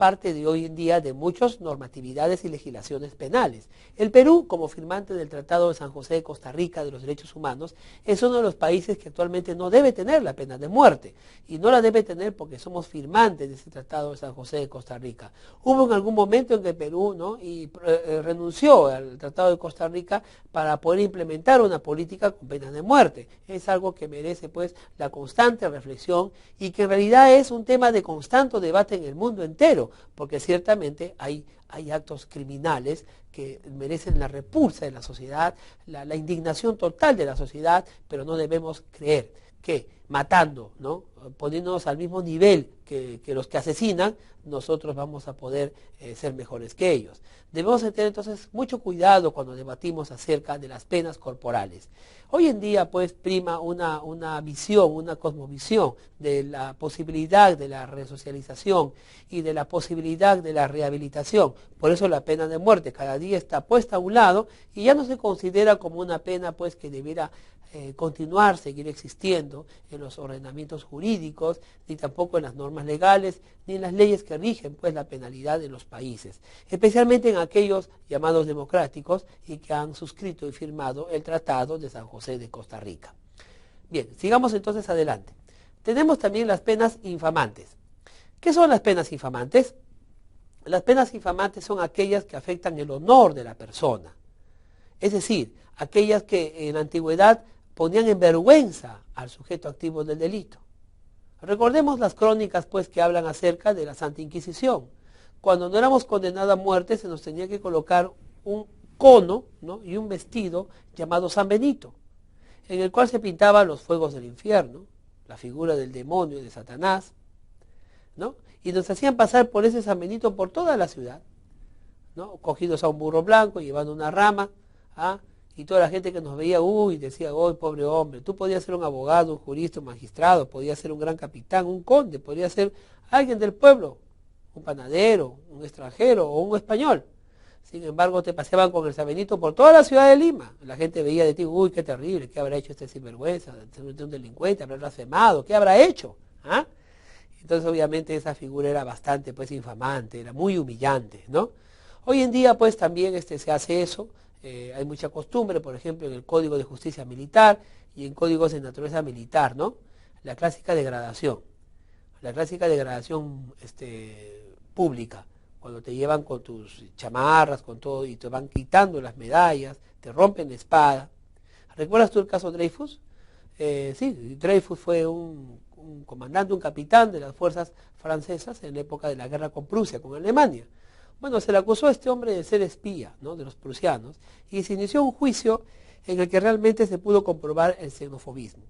parte de hoy en día de muchas normatividades y legislaciones penales. El Perú, como firmante del Tratado de San José de Costa Rica de los Derechos Humanos, es uno de los países que actualmente no debe tener la pena de muerte, y no la debe tener porque somos firmantes de ese Tratado de San José de Costa Rica. Hubo en algún momento en que Perú, ¿no?, renunció al Tratado de Costa Rica para poder implementar una política con pena de muerte. Es algo que merece pues la constante reflexión y que en realidad es un tema de constante debate en el mundo entero, porque ciertamente hay actos criminales que merecen la repulsa de la sociedad, la indignación total de la sociedad, pero no debemos creer que matando, ¿no?, poniéndonos al mismo nivel que los que asesinan, nosotros vamos a poder ser mejores que ellos. Debemos tener entonces mucho cuidado cuando debatimos acerca de las penas corporales. Hoy en día pues prima una visión, una cosmovisión de la posibilidad de la resocialización y de la posibilidad de la rehabilitación. Por eso la pena de muerte cada día está puesta a un lado y ya no se considera como una pena pues que debiera continuar, seguir existiendo en los ordenamientos jurídicos, ni tampoco en las normas legales, ni en las leyes que rigen pues la penalidad en los países, especialmente en aquellos llamados democráticos y que han suscrito y firmado el Tratado de San José de Costa Rica. Bien, sigamos entonces adelante. Tenemos también las penas infamantes. ¿Qué son las penas infamantes? Las penas infamantes son aquellas que afectan el honor de la persona, es decir, aquellas que en la antigüedad ponían en vergüenza al sujeto activo del delito. Recordemos las crónicas pues que hablan acerca de la Santa Inquisición. Cuando no éramos condenados a muerte se nos tenía que colocar un cono, ¿no?, y un vestido llamado San Benito, en el cual se pintaban los fuegos del infierno, la figura del demonio y de Satanás, ¿no?, y nos hacían pasar por ese San Benito por toda la ciudad, ¿no?, cogidos a un burro blanco, llevando una rama, y toda la gente que nos veía, decía, pobre hombre, tú podías ser un abogado, un jurista, un magistrado, podías ser un gran capitán, un conde, podías ser alguien del pueblo, un panadero, un extranjero o un español. Sin embargo, te paseaban con el San Benito por toda la ciudad de Lima. La gente veía de ti, qué terrible, ¿qué habrá hecho este sinvergüenza? Un delincuente, habrá blasfemado, ¿qué habrá hecho? Entonces, obviamente, esa figura era bastante, pues, infamante, era muy humillante, ¿no? Hoy en día, pues, también se hace eso. Hay mucha costumbre, por ejemplo, en el Código de Justicia Militar y en códigos de naturaleza militar, ¿no? La clásica degradación. La clásica degradación pública, cuando te llevan con tus chamarras, con todo, y te van quitando las medallas, te rompen la espada. ¿Recuerdas tú el caso Dreyfus? Sí, Dreyfus fue un comandante, un capitán de las fuerzas francesas en la época de la guerra con Prusia, con Alemania. Bueno, se le acusó a este hombre de ser espía, ¿no?, de los prusianos, y se inició un juicio en el que realmente se pudo comprobar el xenofobismo.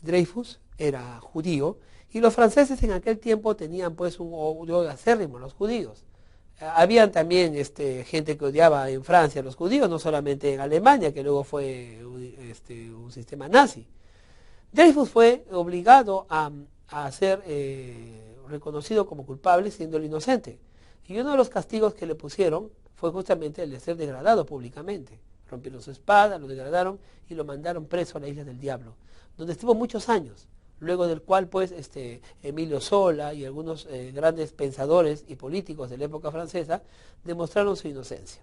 Dreyfus era judío y los franceses en aquel tiempo tenían pues un odio acérrimo a los judíos. Habían también gente que odiaba en Francia a los judíos, no solamente en Alemania, que luego fue un sistema nazi. Dreyfus fue obligado a ser reconocido como culpable siendo el inocente. Y uno de los castigos que le pusieron fue justamente el de ser degradado públicamente. Rompieron su espada, lo degradaron y lo mandaron preso a la Isla del Diablo, donde estuvo muchos años, luego del cual pues Emilio Zola y algunos grandes pensadores y políticos de la época francesa demostraron su inocencia.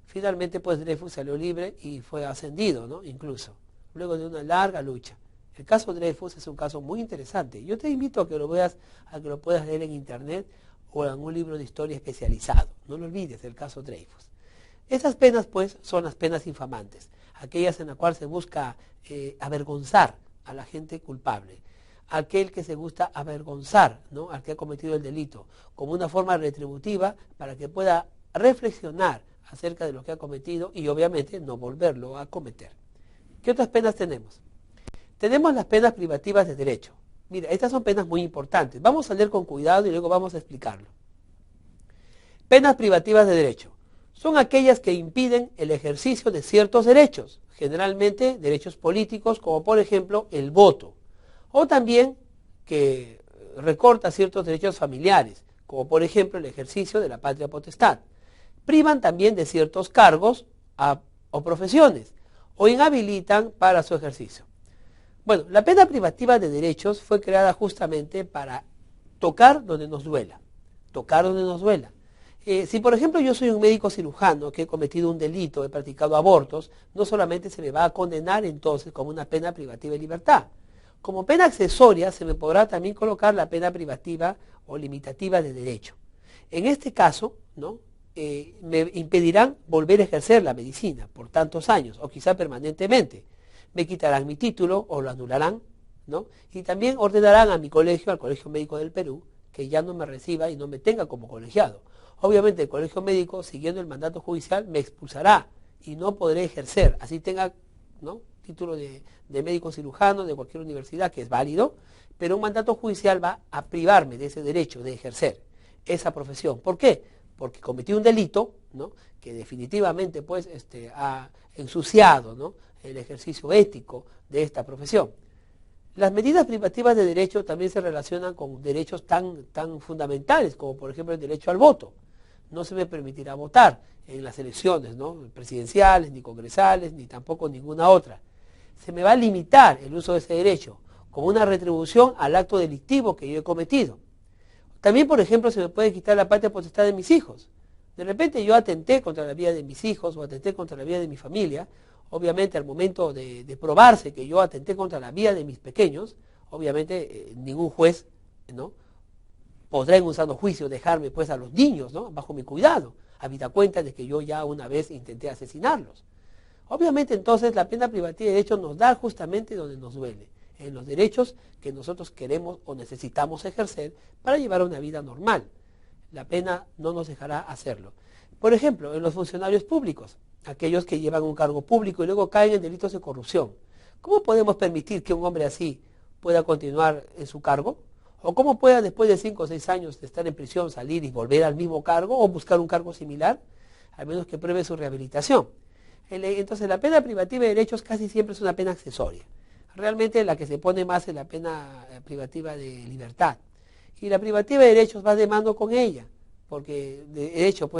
Finalmente pues Dreyfus salió libre y fue ascendido, ¿no?, incluso, luego de una larga lucha. El caso Dreyfus es un caso muy interesante. Yo te invito a que lo veas, a que lo puedas leer en internet o en un libro de historia especializado. No lo olvides, el caso Dreyfus. Esas penas, pues, son las penas infamantes, aquellas en las cuales se busca avergonzar a la gente culpable, aquel que se gusta avergonzar, ¿no?, al que ha cometido el delito, como una forma retributiva para que pueda reflexionar acerca de lo que ha cometido y obviamente no volverlo a cometer. ¿Qué otras penas tenemos? Tenemos las penas privativas de derecho. Mira, estas son penas muy importantes. Vamos a leer con cuidado y luego vamos a explicarlo. Penas privativas de derecho. Son aquellas que impiden el ejercicio de ciertos derechos, generalmente derechos políticos, como por ejemplo el voto, o también que recorta ciertos derechos familiares, como por ejemplo el ejercicio de la patria potestad. Privan también de ciertos cargos o profesiones, o inhabilitan para su ejercicio. Bueno, la pena privativa de derechos fue creada justamente para tocar donde nos duela, tocar donde nos duela. Si por ejemplo yo soy un médico cirujano que he cometido un delito, he practicado abortos, no solamente se me va a condenar entonces como una pena privativa de libertad. Como pena accesoria se me podrá también colocar la pena privativa o limitativa de derecho. En este caso, ¿no? Me impedirán volver a ejercer la medicina por tantos años o quizá permanentemente. Me quitarán mi título o lo anularán, ¿no? Y también ordenarán a mi colegio, al Colegio Médico del Perú, que ya no me reciba y no me tenga como colegiado. Obviamente el colegio médico, siguiendo el mandato judicial, me expulsará y no podré ejercer, así tenga, ¿no?, título de médico cirujano de cualquier universidad, que es válido, pero un mandato judicial va a privarme de ese derecho de ejercer esa profesión. ¿Por qué? Porque cometí un delito, ¿no?, que definitivamente pues, ha ensuciado, ¿no?, el ejercicio ético de esta profesión. Las medidas privativas de derecho también se relacionan con derechos tan fundamentales como por ejemplo el derecho al voto. No se me permitirá votar en las elecciones, ¿no?, presidenciales, ni congresales, ni tampoco ninguna otra. Se me va a limitar el uso de ese derecho como una retribución al acto delictivo que yo he cometido. También, por ejemplo, se me puede quitar la patria potestad de mis hijos. De repente yo atenté contra la vida de mis hijos o atenté contra la vida de mi familia. Obviamente al momento de probarse que yo atenté contra la vida de mis pequeños, obviamente ningún juez, ¿no?, podrá en un sano juicio dejarme pues a los niños, ¿no?, bajo mi cuidado, habida cuenta de que yo ya una vez intenté asesinarlos. Obviamente entonces la pena privativa de derecho nos da justamente donde nos duele, en los derechos que nosotros queremos o necesitamos ejercer para llevar una vida normal. La pena no nos dejará hacerlo. Por ejemplo, en los funcionarios públicos, aquellos que llevan un cargo público y luego caen en delitos de corrupción. ¿Cómo podemos permitir que un hombre así pueda continuar en su cargo? ¿O cómo pueda después de 5 o 6 años de estar en prisión salir y volver al mismo cargo o buscar un cargo similar? Al menos que pruebe su rehabilitación. Entonces la pena privativa de derechos casi siempre es una pena accesoria. Realmente la que se pone más es la pena privativa de libertad. Y la privativa de derechos va de mano con ella, porque de hecho pues,